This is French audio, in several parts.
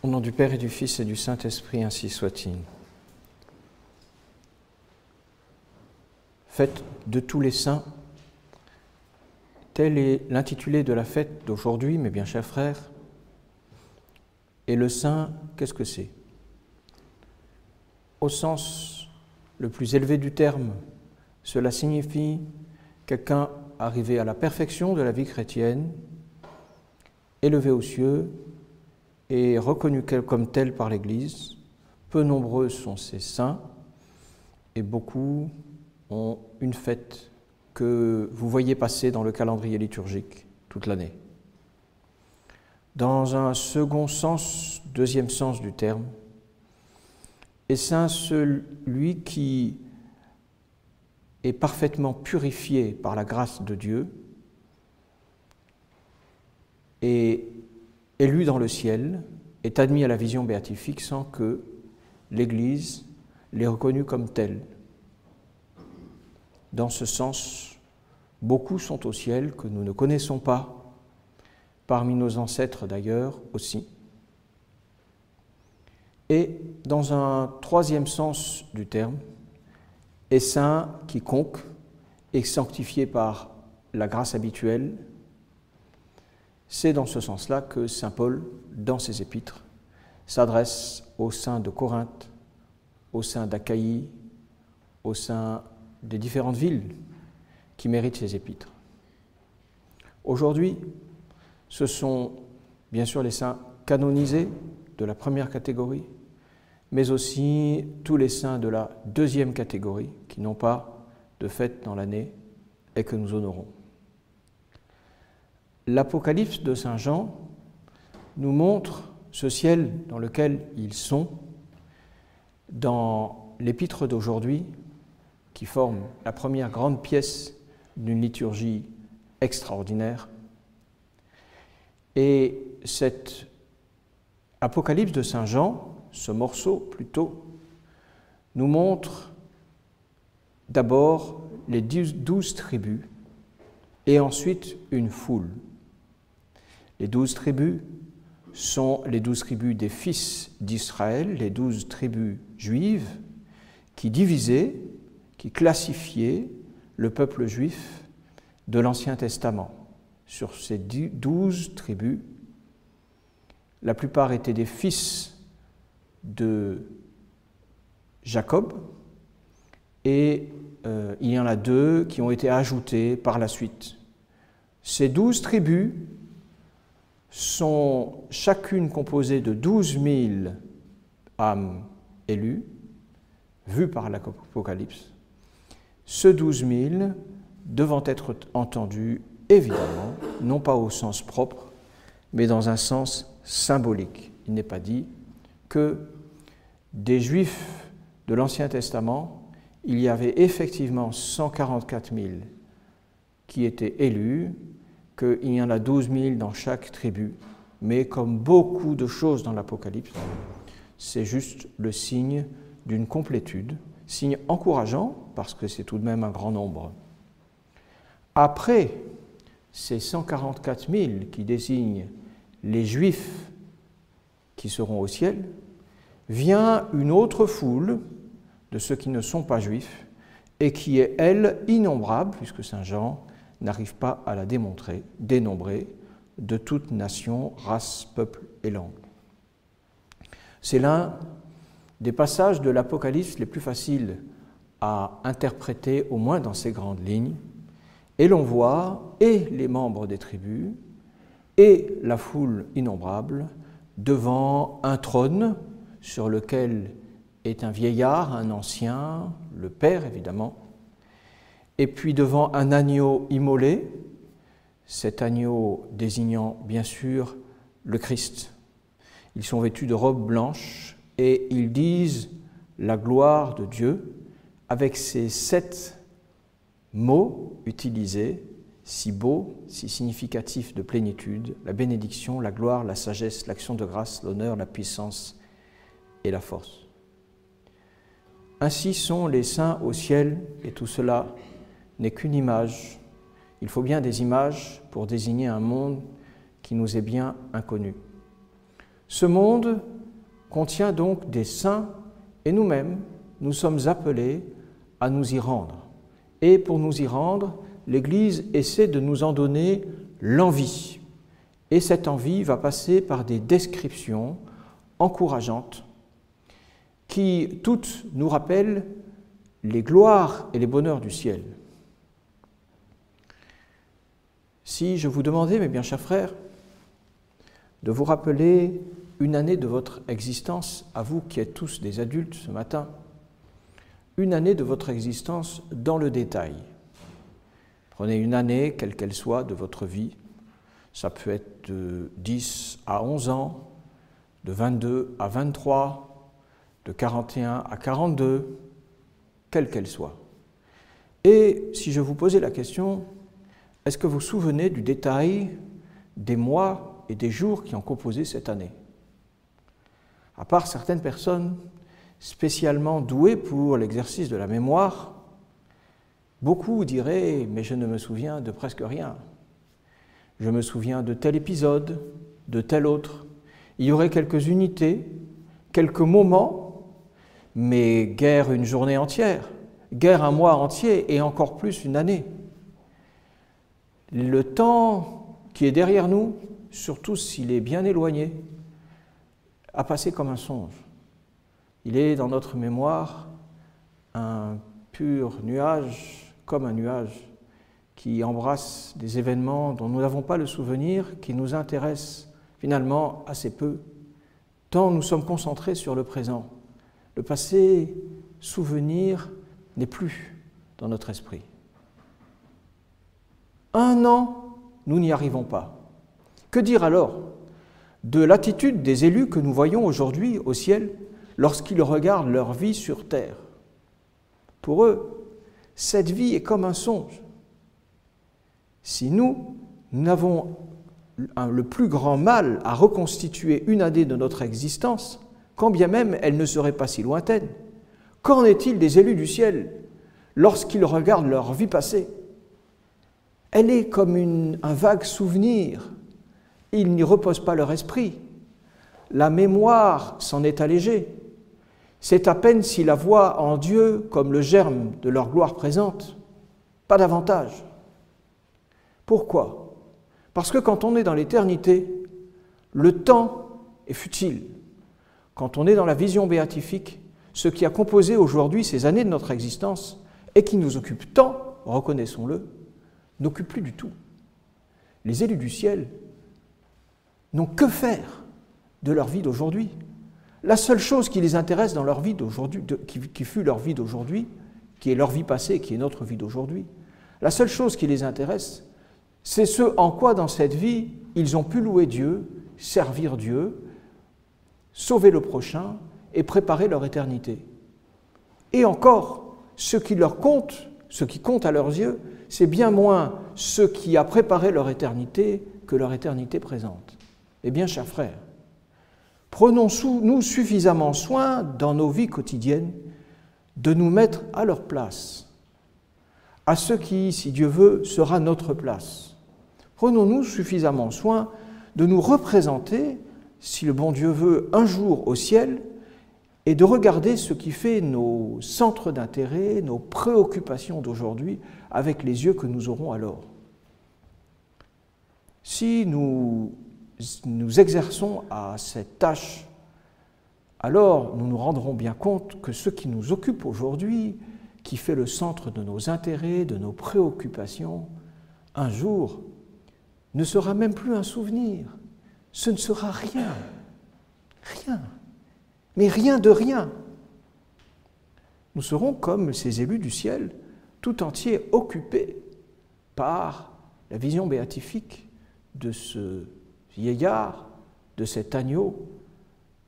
Au nom du Père et du Fils et du Saint-Esprit, ainsi soit-il. Fête de tous les saints, tel est l'intitulé de la fête d'aujourd'hui, mes bien chers frères. Et le saint, qu'est-ce que c'est? Au sens le plus élevé du terme, cela signifie quelqu'un arrivé à la perfection de la vie chrétienne, élevé aux cieux et reconnu comme tel par l'Église. Peu nombreux sont ces saints et beaucoup ont une fête que vous voyez passer dans le calendrier liturgique toute l'année. Dans un second sens, deuxième sens du terme, est saint celui qui est parfaitement purifié par la grâce de Dieu et élu dans le ciel, est admis à la vision béatifique sans que l'Église l'ait reconnu comme tel. Dans ce sens, beaucoup sont au ciel que nous ne connaissons pas, parmi nos ancêtres d'ailleurs aussi. Et dans un troisième sens du terme, est saint quiconque est sanctifié par la grâce habituelle. C'est dans ce sens-là que saint Paul, dans ses épîtres, s'adresse aux saints de Corinthe, aux saints d'Achaïe, aux saints des différentes villes qui méritent ces épîtres. Aujourd'hui, ce sont bien sûr les saints canonisés de la première catégorie, mais aussi tous les saints de la deuxième catégorie qui n'ont pas de fête dans l'année et que nous honorons. L'Apocalypse de Saint Jean nous montre ce ciel dans lequel ils sont dans l'épître d'aujourd'hui qui forme la première grande pièce d'une liturgie extraordinaire. Et cet Apocalypse de Saint Jean, ce morceau plutôt, nous montre d'abord les 12 tribus et ensuite une foule. Les 12 tribus sont les 12 tribus des fils d'Israël, les 12 tribus juives qui divisaient, qui classifiaient le peuple juif de l'Ancien Testament. Sur ces 12 tribus, la plupart étaient des fils de Jacob et il y en a 2 qui ont été ajoutés par la suite. Ces 12 tribus sont chacune composée de 12 000 âmes élues, vues par l'Apocalypse. Ce 12 000 devant être entendu, évidemment, non pas au sens propre, mais dans un sens symbolique. Il n'est pas dit que des Juifs de l'Ancien Testament, il y avait effectivement 144 000 qui étaient élus, qu'il y en a 12 000 dans chaque tribu, mais comme beaucoup de choses dans l'Apocalypse, c'est juste le signe d'une complétude, signe encourageant, parce que c'est tout de même un grand nombre. Après ces 144 000 qui désignent les Juifs qui seront au ciel, vient une autre foule de ceux qui ne sont pas Juifs et qui est, elle, innombrable, puisque Saint Jean n'arrive pas à la dénombrer, de toute nation, race, peuple et langue. C'est l'un des passages de l'Apocalypse les plus faciles à interpréter, au moins dans ces grandes lignes, et l'on voit et les membres des tribus et la foule innombrable devant un trône sur lequel est un vieillard, un ancien, le Père évidemment, et puis devant un agneau immolé, cet agneau désignant bien sûr le Christ. Ils sont vêtus de robes blanches et ils disent la gloire de Dieu avec ces 7 mots utilisés, si beaux, si significatifs de plénitude, la bénédiction, la gloire, la sagesse, l'action de grâce, l'honneur, la puissance et la force. Ainsi sont les saints au ciel, et tout cela n'est qu'une image. Il faut bien des images pour désigner un monde qui nous est bien inconnu. Ce monde contient donc des saints et nous-mêmes, nous sommes appelés à nous y rendre. Et pour nous y rendre, l'Église essaie de nous en donner l'envie. Et cette envie va passer par des descriptions encourageantes qui toutes nous rappellent les gloires et les bonheurs du ciel. Si je vous demandais, mes bien chers frères, de vous rappeler une année de votre existence, à vous qui êtes tous des adultes ce matin, une année de votre existence dans le détail. Prenez une année, quelle qu'elle soit, de votre vie. Ça peut être de 10 à 11 ans, de 22 à 23, de 41 à 42, quelle qu'elle soit. Et si je vous posais la question, est-ce que vous vous souvenez du détail des mois et des jours qui ont composé cette année? À part certaines personnes spécialement douées pour l'exercice de la mémoire, beaucoup diraient « mais je ne me souviens de presque rien. Je me souviens de tel épisode, de tel autre. Il y aurait quelques unités, quelques moments, mais guère une journée entière, guère un mois entier et encore plus une année. » Le temps qui est derrière nous, surtout s'il est bien éloigné, a passé comme un songe. Il est dans notre mémoire un pur nuage, comme un nuage, qui embrasse des événements dont nous n'avons pas le souvenir, qui nous intéressent finalement assez peu, tant nous sommes concentrés sur le présent. Le passé, souvenir, n'est plus dans notre esprit. Un an, nous n'y arrivons pas. Que dire alors de l'attitude des élus que nous voyons aujourd'hui au ciel lorsqu'ils regardent leur vie sur terre? Pour eux, cette vie est comme un songe. Si nous n'avons le plus grand mal à reconstituer une année de notre existence, quand bien même elle ne serait pas si lointaine, qu'en est-il des élus du ciel lorsqu'ils regardent leur vie passée? Elle est comme un vague souvenir. Ils n'y reposent pas leur esprit. La mémoire s'en est allégée. C'est à peine s'ils la voient en Dieu comme le germe de leur gloire présente. Pas davantage. Pourquoi? Parce que quand on est dans l'éternité, le temps est futile. Quand on est dans la vision béatifique, ce qui a composé aujourd'hui ces années de notre existence et qui nous occupe tant, reconnaissons-le, n'occupe plus du tout. Les élus du ciel n'ont que faire de leur vie d'aujourd'hui. La seule chose qui les intéresse dans leur vie d'aujourd'hui, qui fut leur vie d'aujourd'hui, qui est leur vie passée, qui est notre vie d'aujourd'hui, la seule chose qui les intéresse, c'est ce en quoi dans cette vie ils ont pu louer Dieu, servir Dieu, sauver le prochain et préparer leur éternité. Et encore, ce qui leur compte, ce qui compte à leurs yeux, c'est bien moins ce qui a préparé leur éternité que leur éternité présente. Eh bien, chers frères, prenons-nous suffisamment soin dans nos vies quotidiennes de nous mettre à leur place, à ce qui, si Dieu veut, sera notre place. Prenons-nous suffisamment soin de nous représenter, si le bon Dieu veut, un jour au ciel, et de regarder ce qui fait nos centres d'intérêt, nos préoccupations d'aujourd'hui, avec les yeux que nous aurons alors. Si nous exerçons à cette tâche, alors nous nous rendrons bien compte que ce qui nous occupe aujourd'hui, qui fait le centre de nos intérêts, de nos préoccupations, un jour ne sera même plus un souvenir. Ce ne sera rien. Rien. Mais rien de rien. Nous serons comme ces élus du ciel, tout entiers occupés par la vision béatifique de ce vieillard, de cet agneau,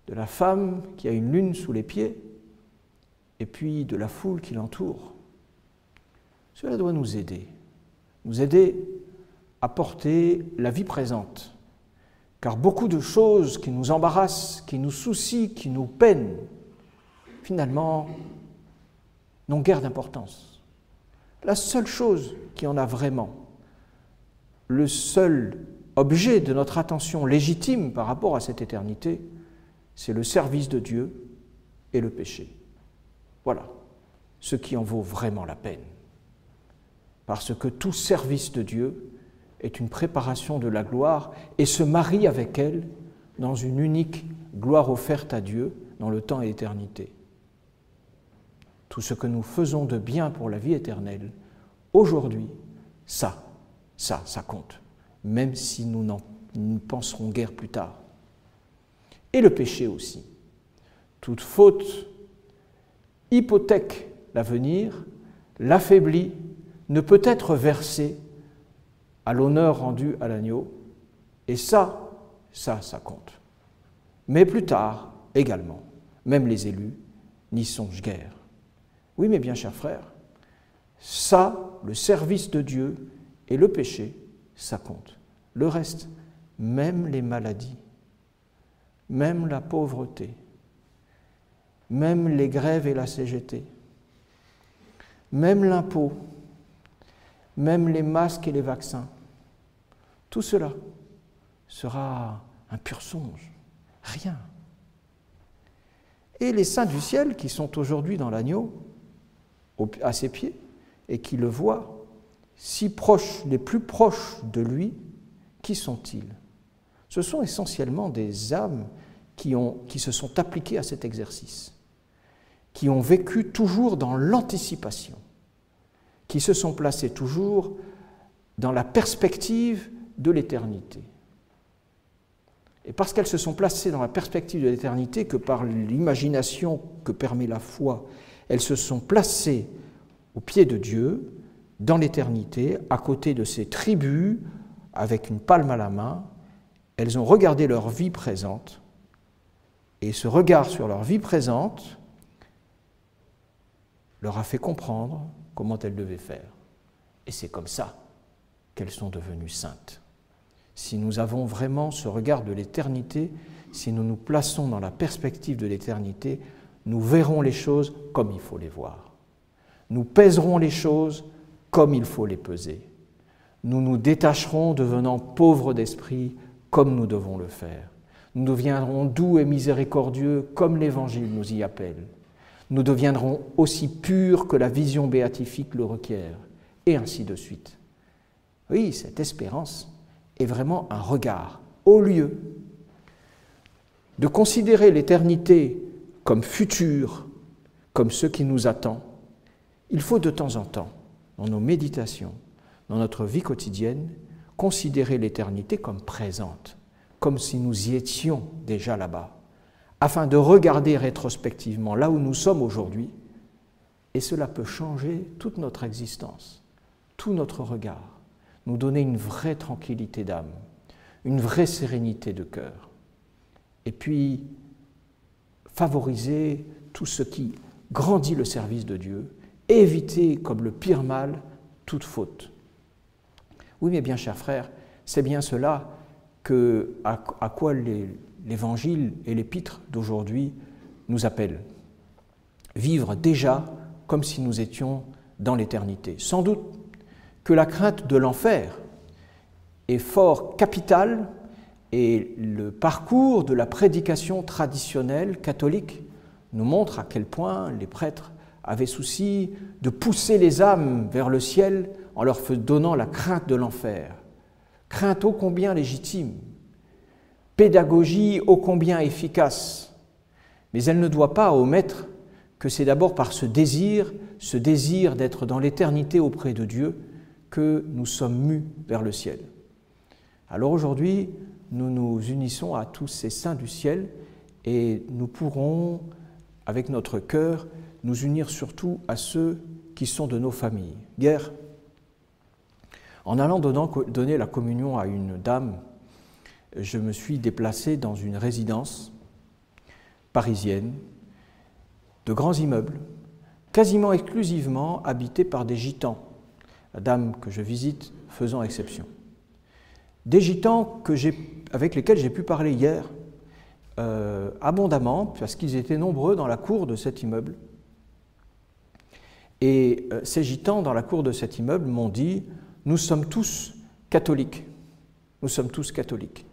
de la femme qui a une lune sous les pieds, et puis de la foule qui l'entoure. Cela doit nous aider à porter la vie présente, car beaucoup de choses qui nous embarrassent, qui nous soucient, qui nous peinent, finalement, n'ont guère d'importance. La seule chose qui en a vraiment, le seul objet de notre attention légitime par rapport à cette éternité, c'est le service de Dieu et le péché. Voilà ce qui en vaut vraiment la peine. Parce que tout service de Dieu est une préparation de la gloire et se marie avec elle dans une unique gloire offerte à Dieu dans le temps et l'éternité. Tout ce que nous faisons de bien pour la vie éternelle, aujourd'hui, ça compte, même si nous n'en penserons guère plus tard. Et le péché aussi. Toute faute hypothèque l'avenir, l'affaiblit, ne peut être versée à l'honneur rendu à l'agneau, et ça compte. Mais plus tard, également, même les élus n'y songent guère. Oui, mais bien, chers frères, ça, le service de Dieu et le péché, ça compte. Le reste, même les maladies, même la pauvreté, même les grèves et la CGT, même l'impôt, même les masques et les vaccins, tout cela sera un pur songe, rien. Et les saints du ciel qui sont aujourd'hui dans l'agneau, à ses pieds, et qui le voient, si proches, les plus proches de lui, qui sont-ils? Ce sont essentiellement des âmes qui se sont appliquées à cet exercice, qui ont vécu toujours dans l'anticipation, qui se sont placées toujours dans la perspective de l'éternité. Et parce qu'elles se sont placées dans la perspective de l'éternité, que par l'imagination que permet la foi, elles se sont placées au pied de Dieu, dans l'éternité, à côté de ces tribus, avec une palme à la main, elles ont regardé leur vie présente, et ce regard sur leur vie présente leur a fait comprendre comment elles devaient faire. Et c'est comme ça qu'elles sont devenues saintes. Si nous avons vraiment ce regard de l'éternité, si nous nous plaçons dans la perspective de l'éternité, nous verrons les choses comme il faut les voir. Nous pèserons les choses comme il faut les peser. Nous nous détacherons, devenant pauvres d'esprit, comme nous devons le faire. Nous deviendrons doux et miséricordieux, comme l'Évangile nous y appelle. Nous deviendrons aussi purs que la vision béatifique le requiert, et ainsi de suite. Oui, cette espérance est vraiment un regard. Au lieu de considérer l'éternité comme future, comme ce qui nous attend, il faut de temps en temps, dans nos méditations, dans notre vie quotidienne, considérer l'éternité comme présente, comme si nous y étions déjà là-bas, afin de regarder rétrospectivement là où nous sommes aujourd'hui, et cela peut changer toute notre existence, tout notre regard, nous donner une vraie tranquillité d'âme, une vraie sérénité de cœur, et puis favoriser tout ce qui grandit le service de Dieu, éviter comme le pire mal toute faute. Oui, mais bien, chers frères, c'est bien cela à quoi l'Évangile et l'Épître d'aujourd'hui nous appellent. Vivre déjà comme si nous étions dans l'éternité. Sans doute que la crainte de l'enfer est fort capitale et le parcours de la prédication traditionnelle catholique nous montre à quel point les prêtres avaient souci de pousser les âmes vers le ciel en leur donnant la crainte de l'enfer. Crainte ô combien légitime, pédagogie ô combien efficace, mais elle ne doit pas omettre que c'est d'abord par ce désir d'être dans l'éternité auprès de Dieu, que nous sommes mus vers le ciel. Alors aujourd'hui, nous nous unissons à tous ces saints du ciel et nous pourrons, avec notre cœur, nous unir surtout à ceux qui sont de nos familles. Hier, en allant donner la communion à une dame, je me suis déplacé dans une résidence parisienne, de grands immeubles, quasiment exclusivement habités par des gitans, la dame que je visite faisant exception. Des gitans avec lesquels j'ai pu parler hier abondamment, parce qu'ils étaient nombreux dans la cour de cet immeuble. Et ces gitans, dans la cour de cet immeuble, m'ont dit « Nous sommes tous catholiques. Nous sommes tous catholiques. »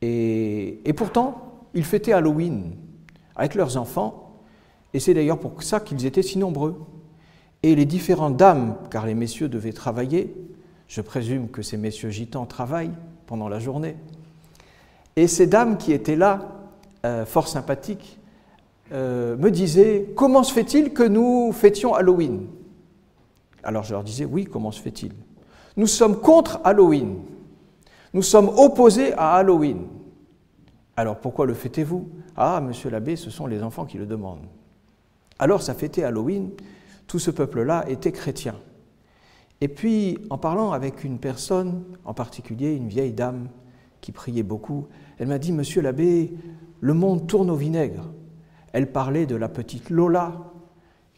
Et pourtant, ils fêtaient Halloween avec leurs enfants, et c'est d'ailleurs pour ça qu'ils étaient si nombreux. Et les différentes dames, car les messieurs devaient travailler, je présume que ces messieurs gitans travaillent pendant la journée, et ces dames qui étaient là, fort sympathiques, me disaient « Comment se fait-il que nous fêtions Halloween ?» Alors je leur disais « Oui, comment se fait-il ? Nous sommes contre Halloween. Nous sommes opposés à Halloween. Alors pourquoi le fêtez-vous ? Ah, monsieur l'abbé, ce sont les enfants qui le demandent. » Alors ça fêtait Halloween, tout ce peuple-là était chrétien. Et puis, en parlant avec une personne, en particulier une vieille dame qui priait beaucoup, elle m'a dit « Monsieur l'abbé, le monde tourne au vinaigre. » Elle parlait de la petite Lola,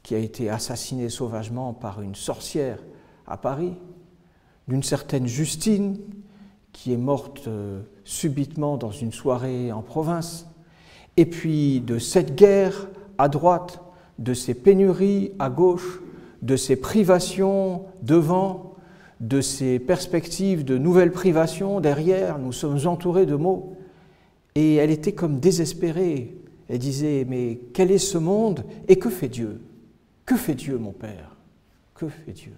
qui a été assassinée sauvagement par une sorcière à Paris, d'une certaine Justine, qui est morte subitement dans une soirée en province, et puis de cette guerre à droite, de ces pénuries à gauche, de ces privations devant, de ces perspectives de nouvelles privations derrière. Nous sommes entourés de maux. Et elle était comme désespérée. Elle disait, mais quel est ce monde et que fait Dieu ? Que fait Dieu, mon Père ? Que fait Dieu ?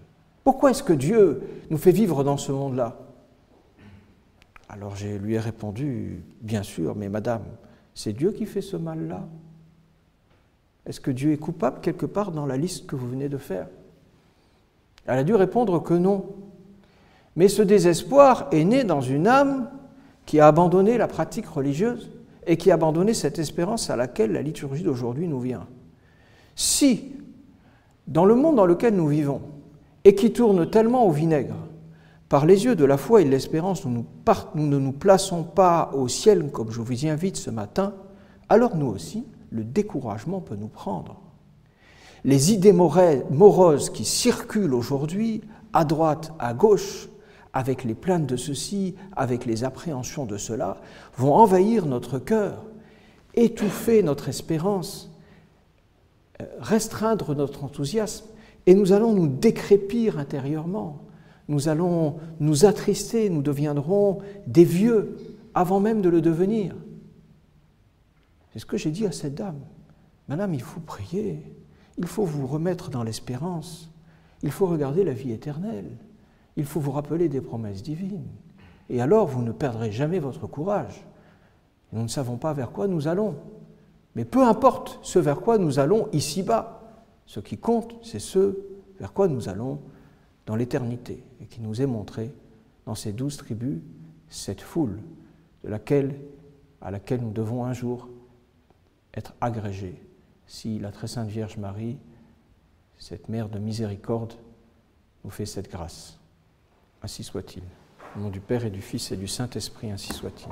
Pourquoi est-ce que Dieu nous fait vivre dans ce monde-là ? Alors je lui ai répondu, bien sûr, mais madame, c'est Dieu qui fait ce mal-là. Est-ce que Dieu est coupable quelque part dans la liste que vous venez de faire ? Elle a dû répondre que non. Mais ce désespoir est né dans une âme qui a abandonné la pratique religieuse et qui a abandonné cette espérance à laquelle la liturgie d'aujourd'hui nous vient. Si, dans le monde dans lequel nous vivons, et qui tourne tellement au vinaigre, par les yeux de la foi et de l'espérance, nous ne nous plaçons pas au ciel comme je vous y invite ce matin, alors nous aussi, le découragement peut nous prendre. Les idées moroses qui circulent aujourd'hui, à droite, à gauche, avec les plaintes de ceci, avec les appréhensions de cela, vont envahir notre cœur, étouffer notre espérance, restreindre notre enthousiasme, et nous allons nous décrépir intérieurement, nous allons nous attrister, nous deviendrons des vieux avant même de le devenir. C'est ce que j'ai dit à cette dame. Madame, il faut prier, il faut vous remettre dans l'espérance, il faut regarder la vie éternelle, il faut vous rappeler des promesses divines. Et alors, vous ne perdrez jamais votre courage. Nous ne savons pas vers quoi nous allons. Mais peu importe ce vers quoi nous allons ici-bas. Ce qui compte, c'est ce vers quoi nous allons dans l'éternité et qui nous est montré dans ces 12 tribus, cette foule à laquelle nous devons un jour être agrégés, si la très sainte Vierge Marie, cette mère de miséricorde, nous fait cette grâce. Ainsi soit-il. Au nom du Père et du Fils et du Saint-Esprit, ainsi soit-il.